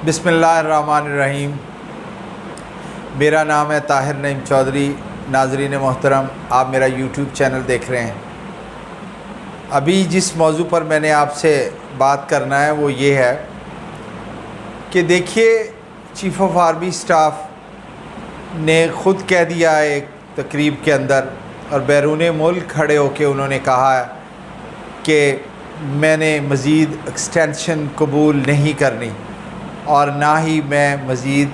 बिस्मिल्लाहिर्रहमानिर्रहीम। मेरा नाम है ताहिर नईम चौधरी। नाज़रीन मोहतरम, आप मेरा यूट्यूब चैनल देख रहे हैं। अभी जिस मौजू पर मैंने आपसे बात करना है वो ये है कि देखिए, चीफ़ ऑफ आर्मी स्टाफ ने ख़ुद कह दिया है एक तकरीब के अंदर और बैरून मुल्क खड़े होकर उन्होंने कहा है कि मैंने मज़ीद एक्सटेंशन कबूल नहीं करनी और ना ही मैं मज़ीद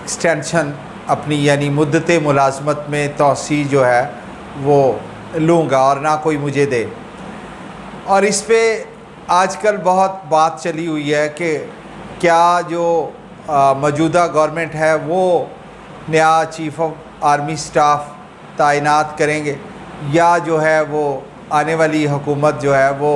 एक्सटेंशन अपनी यानी मुद्दत मुलाज़मत में तोसी जो है वो लूँगा और ना कोई मुझे दे। और इस पे आजकल बहुत बात चली हुई है कि क्या जो मौजूदा गवर्नमेंट है वो नया चीफ़ ऑफ आर्मी स्टाफ तैनात करेंगे या जो है वो आने वाली हुकूमत जो है वो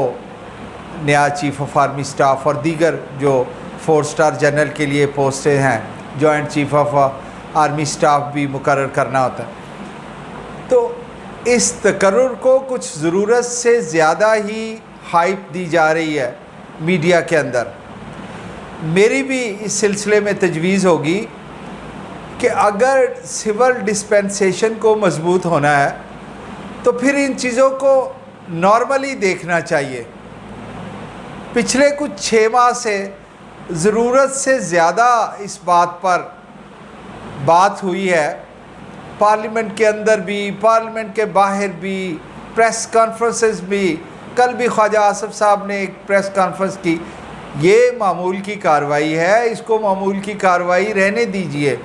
नया चीफ़ ऑफ आर्मी स्टाफ और दीगर जो 4 स्टार जनरल के लिए पोस्टें हैं, joint chief of army staff भी मुकर्रर करना होता है। तो इस तकर्रुर को कुछ ज़रूरत से ज़्यादा ही हाइप दी जा रही है मीडिया के अंदर। मेरी भी इस सिलसिले में तजवीज़ होगी कि अगर सिविल डिस्पेंसेशन को मजबूत होना है तो फिर इन चीज़ों को नॉर्मली देखना चाहिए। पिछले कुछ 6 माह से ज़रूरत से ज़्यादा इस बात पर बात हुई है, पार्लियामेंट के अंदर भी, पार्लियामेंट के बाहर भी, प्रेस कॉन्फ्रेंसेस भी। कल भी ख्वाजा आसिफ साहब ने एक प्रेस कॉन्फ्रेंस की। ये मामूल की कार्रवाई है, इसको मामूल की कार्रवाई रहने दीजिए।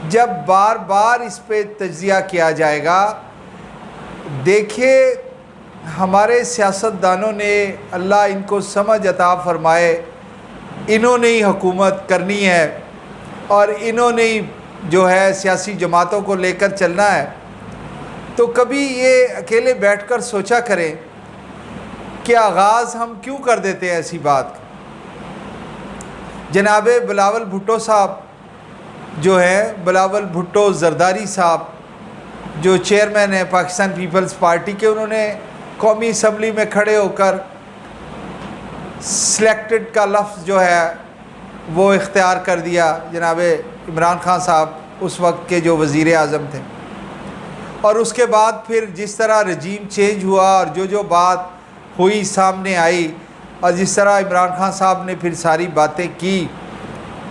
जब बार बार इस पे तज्ज़िया किया जाएगा, देखिए हमारे सियासतदानों ने, अल्लाह इनको समझ अता फ़रमाए, इन्होंने ही हुकूमत करनी है और इन्होंने ही जो है सियासी जमातों को लेकर चलना है। तो कभी ये अकेले बैठकर सोचा करें कि आगाज़ हम क्यों कर देते हैं ऐसी बात। जनाब बिलावल भुट्टो साहब जो है, बिलावल भुट्टो ज़रदारी साहब जो चेयरमैन है पाकिस्तान पीपल्स पार्टी के, उन्होंने कौमी असम्बली में खड़े होकर सिलेक्टेड का लफ्ज़ जो है वो इख्तियार कर दिया। जनाब इमरान खान साहब उस वक्त के जो वज़ीर आज़म थे, और उसके बाद फिर जिस तरह रजीम चेंज हुआ और जो बात हुई सामने आई और जिस तरह इमरान खान साहब ने फिर सारी बातें की,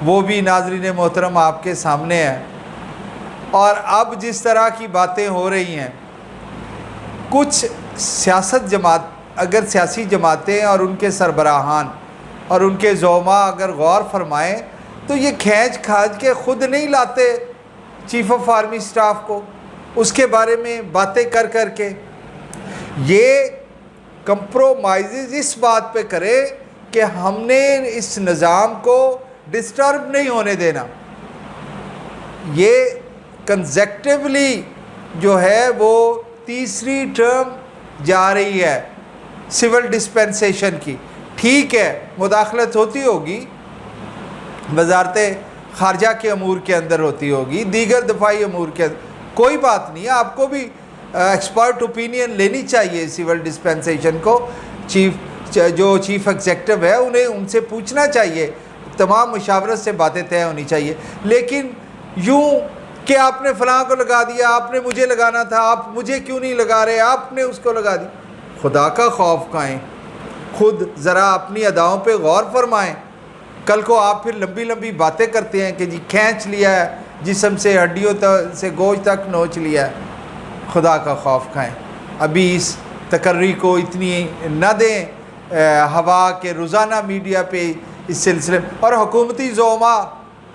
वो भी नाज़रीन मोहतरम आपके सामने है। और अब जिस तरह की बातें हो रही हैं, कुछ सियासत जमात, अगर सियासी जमातें और उनके सरबराहान और उनके ज़ोमा अगर गौर फरमाएँ तो ये खींच खाच के ख़ुद नहीं लाते चीफ़ ऑफ आर्मी स्टाफ को, उसके बारे में बातें कर कर के। ये कंप्रोमाइज़ इस बात पे करे कि हमने इस निज़ाम को डिस्टर्ब नहीं होने देना। ये कंसेक्टिवली जो है वो तीसरी टर्म जा रही है सिविल डिस्पेंसेशन की। ठीक है, मुदाखलत होती होगी, वजारत ख़ारजा के अमूर के अंदर होती होगी, दीगर दफाई अमूर के अंदर, कोई बात नहीं है। आपको भी एक्सपर्ट ओपिनियन लेनी चाहिए सिविल डिस्पेंसेशन को। जो चीफ़ एग्जेक्टिव है उन्हें उनसे पूछना चाहिए, तमाम मुशावरत से बातें तय होनी चाहिए। लेकिन यूँ कि आपने फ़लाँ को लगा दिया, आपने मुझे लगाना था, आप मुझे क्यों नहीं लगा रहे, आपने उसको लगा दी। खुदा का खौफ खाएँ, खुद ज़रा अपनी अदाओं पे गौर फरमाएँ। कल को आप फिर लंबी लंबी बातें करते हैं कि जी खींच लिया है, जिस्म से हड्डियों तक से गोश्त तक नोच लिया है। खुदा का खौफ खाएँ। अभी इस तकर्री को इतनी न दें हवा के रोज़ाना मीडिया पे इस सिलसिले में। और हुकूमती ज़ोमा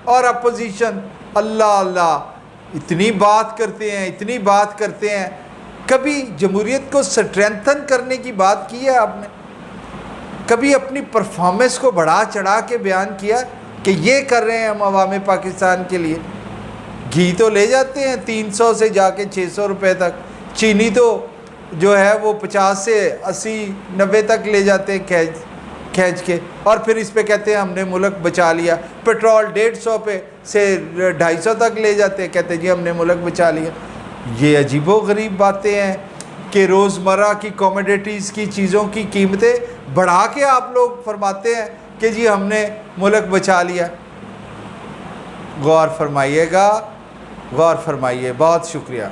और अपोजिशन अल्लाह अल्लाह इतनी बात करते हैं, इतनी बात करते हैं। कभी जमहूरियत को स्ट्रेंथन करने की बात की है आपने? कभी अपनी परफॉर्मेंस को बढ़ा चढ़ा के बयान किया कि ये कर रहे हैं हम अवाम पाकिस्तान के लिए? घी तो ले जाते हैं 300 से जाके 600 रुपये तक, चीनी तो जो है वो 50 से 80-90 तक ले जाते हैं खींच के, और फिर इस पे कहते हैं हमने मुल्क बचा लिया। पेट्रोल 150 पे से 250 तक ले जाते हैं, कहते हैं जी हमने मुल्क बचा लिया। ये अजीबो गरीब बातें हैं कि रोज़मर्रा की कमोडिटीज़ की चीज़ों की कीमतें बढ़ा के आप लोग फरमाते हैं कि जी हमने मुल्क बचा लिया। गौर फरमाइएगा, गौर फरमाइए। बहुत शुक्रिया।